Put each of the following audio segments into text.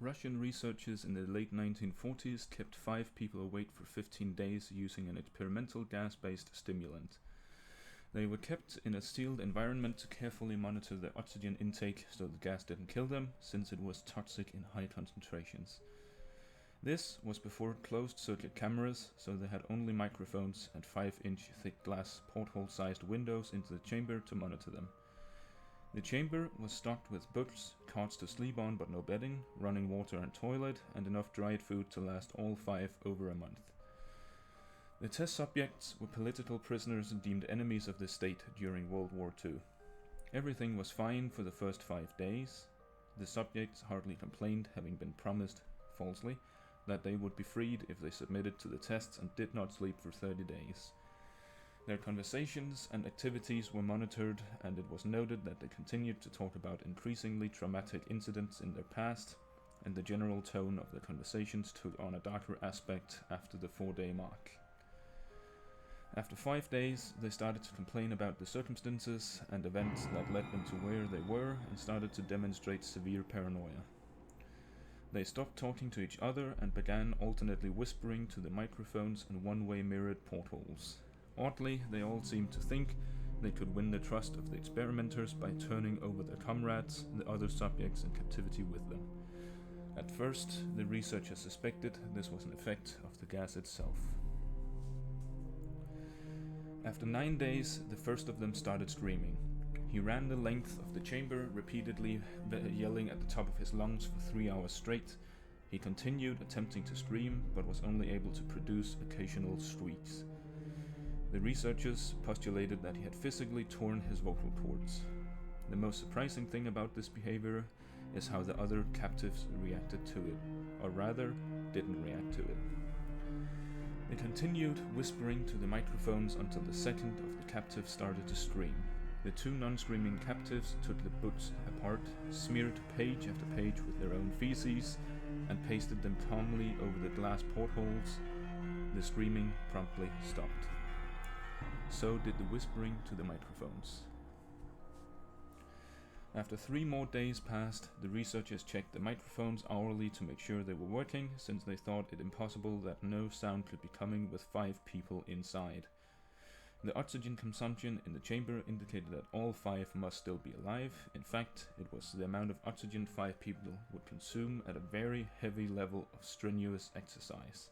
Russian researchers in the late 1940s kept 5 people awake for 15 days using an experimental gas-based stimulant. They were kept in a sealed environment to carefully monitor their oxygen intake so the gas didn't kill them, since it was toxic in high concentrations. This was before closed-circuit cameras, so they had only microphones and 5-inch thick glass porthole-sized windows into the chamber to monitor them. The chamber was stocked with books, cots to sleep on but no bedding, running water and toilet, and enough dried food to last all 5 over a month. The test subjects were political prisoners deemed enemies of the state during World War II. Everything was fine for the first 5 days. The subjects hardly complained, having been promised, falsely, that they would be freed if they submitted to the tests and did not sleep for 30 days. Their conversations and activities were monitored, and it was noted that they continued to talk about increasingly traumatic incidents in their past, and the general tone of the conversations took on a darker aspect after the 4-day mark. After 5 days, they started to complain about the circumstances and events that led them to where they were and started to demonstrate severe paranoia. They stopped talking to each other and began alternately whispering to the microphones and one-way mirrored portholes. Oddly, they all seemed to think they could win the trust of the experimenters by turning over their comrades, the other subjects in captivity with them. At first, the researchers suspected this was an effect of the gas itself. After 9 days, the first of them started screaming. He ran the length of the chamber, repeatedly yelling at the top of his lungs for 3 hours straight. He continued attempting to scream, but was only able to produce occasional shrieks. The researchers postulated that he had physically torn his vocal cords. The most surprising thing about this behavior is how the other captives reacted to it, or rather, didn't react to it. They continued whispering to the microphones until the second of the captives started to scream. The 2 non-screaming captives took the books apart, smeared page after page with their own feces, and pasted them calmly over the glass portholes. The screaming promptly stopped. So did the whispering to the microphones. After 3 more days passed, the researchers checked the microphones hourly to make sure they were working, since they thought it impossible that no sound could be coming with 5 people inside. The oxygen consumption in the chamber indicated that all 5 must still be alive. In fact, it was the amount of oxygen 5 people would consume at a very heavy level of strenuous exercise.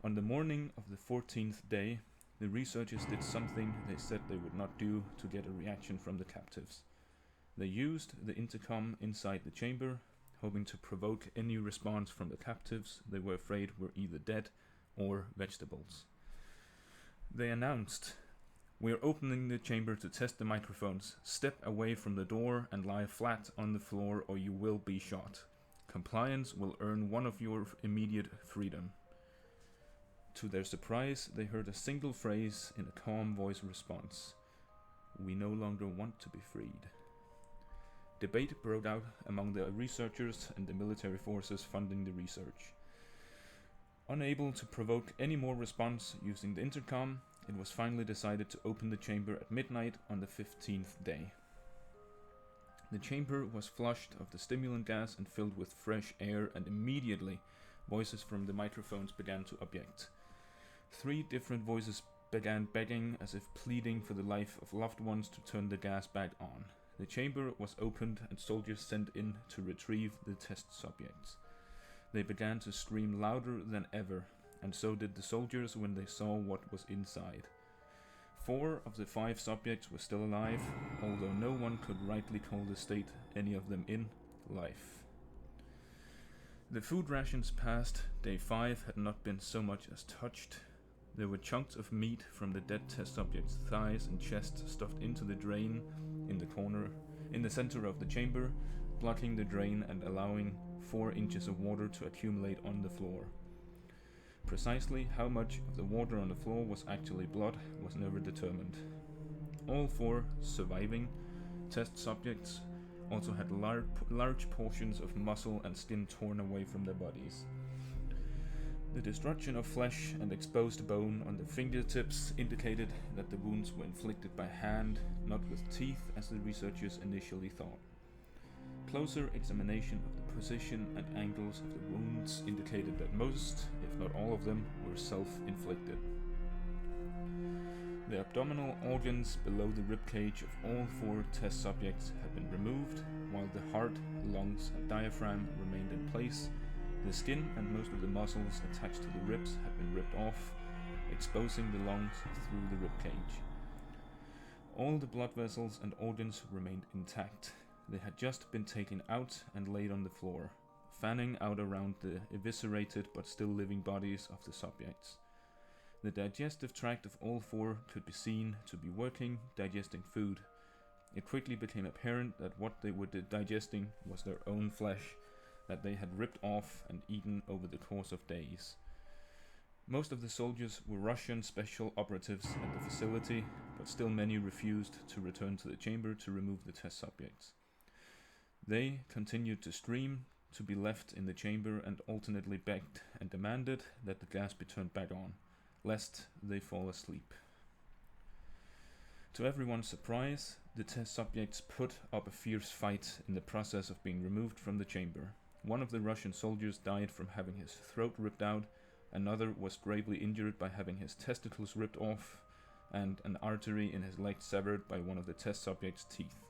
On the morning of the 14th day, the researchers did something they said they would not do to get a reaction from the captives. They used the intercom inside the chamber, hoping to provoke any response from the captives they were afraid were either dead or vegetables. They announced, "We are opening the chamber to test the microphones. Step away from the door and lie flat on the floor or you will be shot. Compliance will earn one of your immediate freedom." To their surprise, they heard a single phrase in a calm voice response: "We no longer want to be freed." Debate broke out among the researchers and the military forces funding the research. Unable to provoke any more response using the intercom, it was finally decided to open the chamber at midnight on the 15th day. The chamber was flushed of the stimulant gas and filled with fresh air, and immediately voices from the microphones began to object. 3 different voices began begging, as if pleading for the life of loved ones, to turn the gas back on. The chamber was opened and soldiers sent in to retrieve the test subjects. They began to scream louder than ever, and so did the soldiers when they saw what was inside. 4 of the 5 subjects were still alive, although no one could rightly call the state any of them in life. The food rations past day 5 had not been so much as touched. There were chunks of meat from the dead test subjects' thighs and chest stuffed into the drain in the center of the chamber, blocking the drain and allowing 4 inches of water to accumulate on the floor. Precisely how much of the water on the floor was actually blood was never determined. All 4 surviving test subjects also had large portions of muscle and skin torn away from their bodies. The destruction of flesh and exposed bone on the fingertips indicated that the wounds were inflicted by hand, not with teeth as the researchers initially thought. Closer examination of the position and angles of the wounds indicated that most, if not all of them, were self-inflicted. The abdominal organs below the ribcage of all 4 test subjects had been removed, while the heart, lungs, and diaphragm remained in place. The skin and most of the muscles attached to the ribs had been ripped off, exposing the lungs through the ribcage. All the blood vessels and organs remained intact. They had just been taken out and laid on the floor, fanning out around the eviscerated but still living bodies of the subjects. The digestive tract of all 4 could be seen to be working, digesting food. It quickly became apparent that what they were digesting was their own flesh that they had ripped off and eaten over the course of days. Most of the soldiers were Russian special operatives at the facility, but still many refused to return to the chamber to remove the test subjects. They continued to scream, to be left in the chamber, and alternately begged and demanded that the gas be turned back on, lest they fall asleep. To everyone's surprise, the test subjects put up a fierce fight in the process of being removed from the chamber. One of the Russian soldiers died from having his throat ripped out, another was gravely injured by having his testicles ripped off, and an artery in his leg severed by one of the test subjects' teeth.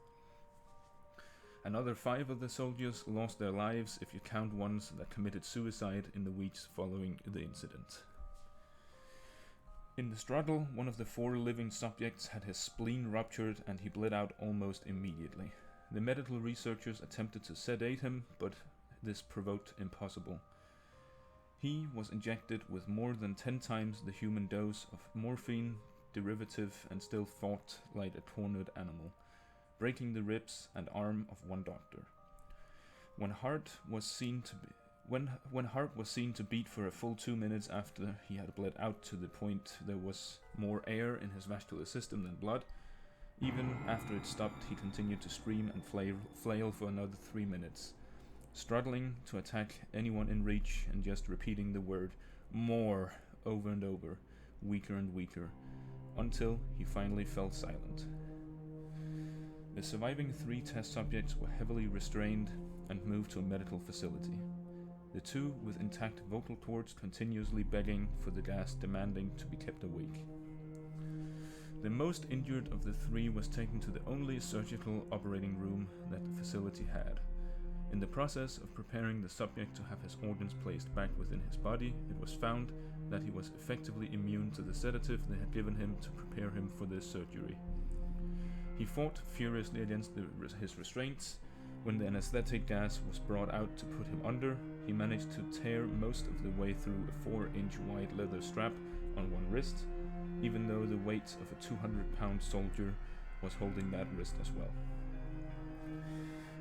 Another 5 of the soldiers lost their lives if you count ones that committed suicide in the weeks following the incident. In the struggle, one of the 4 living subjects had his spleen ruptured and he bled out almost immediately. The medical researchers attempted to sedate him, but this proved impossible. He was injected with more than 10 times the human dose of morphine derivative and still fought like a cornered animal, breaking the ribs and arm of one doctor. When heart was seen to beat for a full 2 minutes after he had bled out to the point there was more air in his vascular system than blood, even after it stopped he continued to scream and flail for another 3 minutes, struggling to attack anyone in reach and just repeating the word "more" over and over, weaker and weaker, until he finally fell silent. The surviving 3 test subjects were heavily restrained and moved to a medical facility. The 2 with intact vocal cords continuously begging for the gas, demanding to be kept awake. The most injured of the 3 was taken to the only surgical operating room that the facility had. In the process of preparing the subject to have his organs placed back within his body, it was found that he was effectively immune to the sedative they had given him to prepare him for this surgery. He fought furiously against his restraints. When the anesthetic gas was brought out to put him under, he managed to tear most of the way through a 4-inch wide leather strap on one wrist, even though the weight of a 200-pound soldier was holding that wrist as well.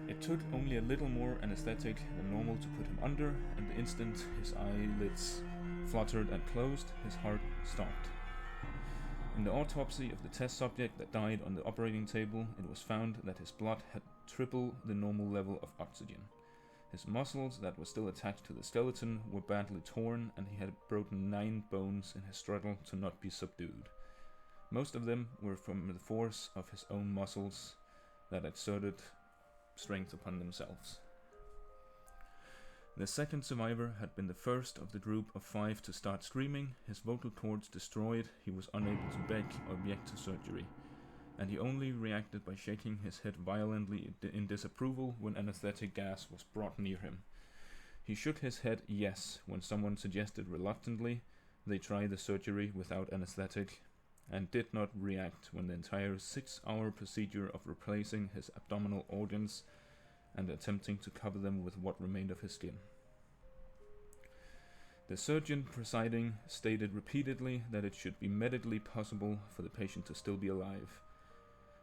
It took only a little more anesthetic than normal to put him under, and the instant his eyelids fluttered and closed, his heart stopped. In the autopsy of the test subject that died on the operating table, it was found that his blood had triple the normal level of oxygen. His muscles that were still attached to the skeleton were badly torn, and he had broken 9 bones in his struggle to not be subdued. Most of them were from the force of his own muscles that exerted strength upon themselves. The second survivor had been the first of the group of 5 to start screaming, his vocal cords destroyed, he was unable to beg or object to surgery, and he only reacted by shaking his head violently in disapproval when anesthetic gas was brought near him. He shook his head yes when someone suggested reluctantly they try the surgery without anesthetic, and did not react when the entire 6-hour procedure of replacing his abdominal organs and attempting to cover them with what remained of his skin. The surgeon presiding stated repeatedly that it should be medically possible for the patient to still be alive.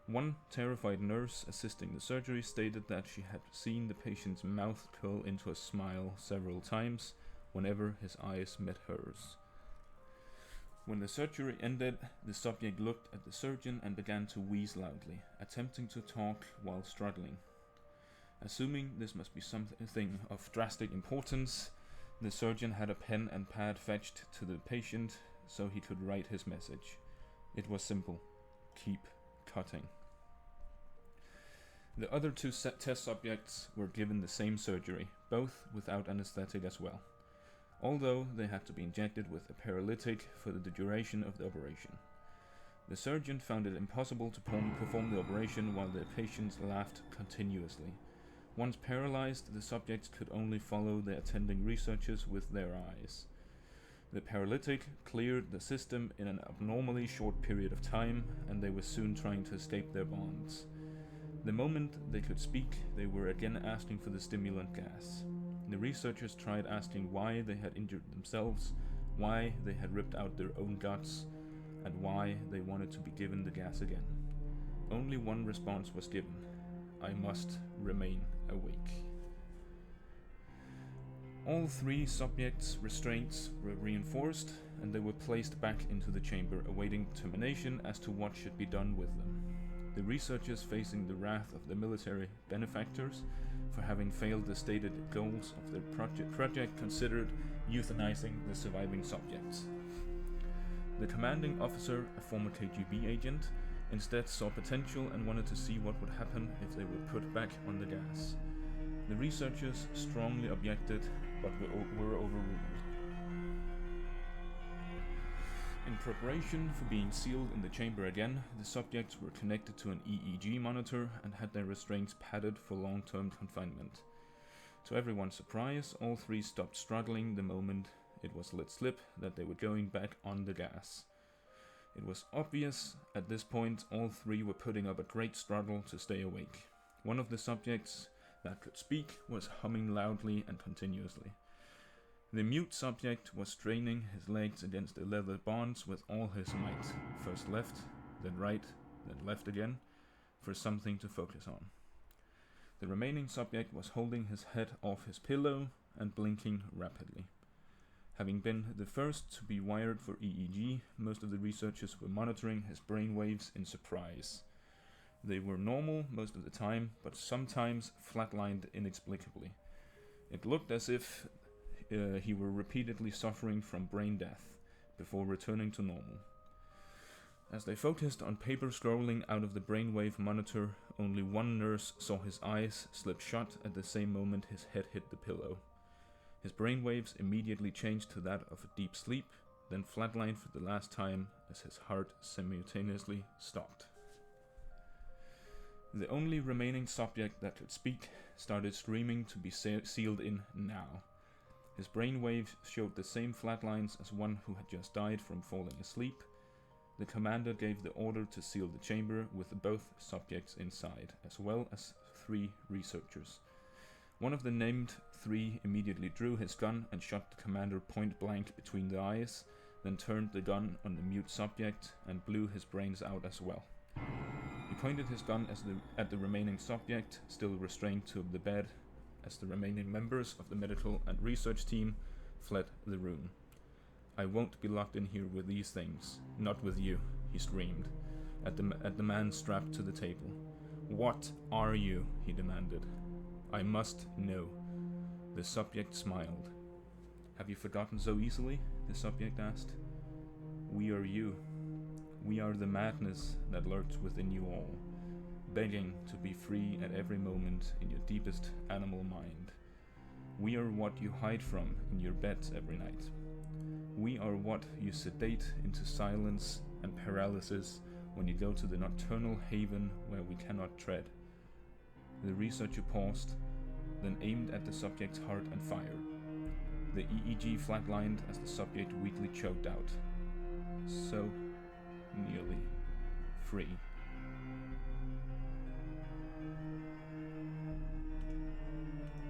One terrified nurse assisting the surgery stated that she had seen the patient's mouth curl into a smile several times whenever his eyes met hers. When the surgery ended, the subject looked at the surgeon and began to wheeze loudly, attempting to talk while struggling. Assuming this must be something of drastic importance, the surgeon had a pen and pad fetched to the patient so he could write his message. It was simple: keep cutting. The other two test subjects were given the same surgery, both without anesthetic as well, although they had to be injected with a paralytic for the duration of the operation. The surgeon found it impossible to perform the operation while the patients laughed continuously. Once paralyzed, the subjects could only follow the attending researchers with their eyes. The paralytic cleared the system in an abnormally short period of time, and they were soon trying to escape their bonds. The moment they could speak, they were again asking for the stimulant gas. The researchers tried asking why they had injured themselves, why they had ripped out their own guts, and why they wanted to be given the gas again. Only one response was given: I must remain awake. All three subjects' restraints were reinforced, and they were placed back into the chamber, awaiting determination as to what should be done with them. The researchers, facing the wrath of the military benefactors for having failed the stated goals of their project, considered euthanizing the surviving subjects. The commanding officer, a former KGB agent, instead saw potential and wanted to see what would happen if they were put back on the gas. The researchers strongly objected, but were overruled. In preparation for being sealed in the chamber again, the subjects were connected to an EEG monitor and had their restraints padded for long-term confinement. To everyone's surprise, all three stopped struggling the moment it was let slip that they were going back on the gas. It was obvious at this point all three were putting up a great struggle to stay awake. One of the subjects that could speak was humming loudly and continuously. The mute subject was straining his legs against the leather bonds with all his might, first left, then right, then left again, for something to focus on. The remaining subject was holding his head off his pillow and blinking rapidly. Having been the first to be wired for EEG, most of the researchers were monitoring his brainwaves in surprise. They were normal most of the time, but sometimes flatlined inexplicably. It looked as if he were repeatedly suffering from brain death before returning to normal. As they focused on paper scrolling out of the brainwave monitor, only one nurse saw his eyes slip shut at the same moment his head hit the pillow. His brainwaves immediately changed to that of a deep sleep, then flatlined for the last time as his heart simultaneously stopped. The only remaining subject that could speak started screaming to be sealed in now. His brainwaves showed the same flatlines as one who had just died from falling asleep. The commander gave the order to seal the chamber with both subjects inside, as well as 3 researchers. One of the named 3 immediately drew his gun and shot the commander point blank between the eyes, then turned the gun on the mute subject and blew his brains out as well. He pointed his gun at the remaining subject, still restrained to the bed, as the remaining members of the medical and research team fled the room. "I won't be locked in here with these things. Not with you," he screamed, at the man strapped to the table. "What are you?" he demanded. "I must know." The subject smiled. "Have you forgotten so easily?" the subject asked. "We are you. We are the madness that lurks within you all, begging to be free at every moment in your deepest animal mind. We are what you hide from in your beds every night. We are what you sedate into silence and paralysis when you go to the nocturnal haven where we cannot tread." The researcher paused, then aimed at the subject's heart and fired. The EEG flatlined as the subject weakly choked out. So nearly free.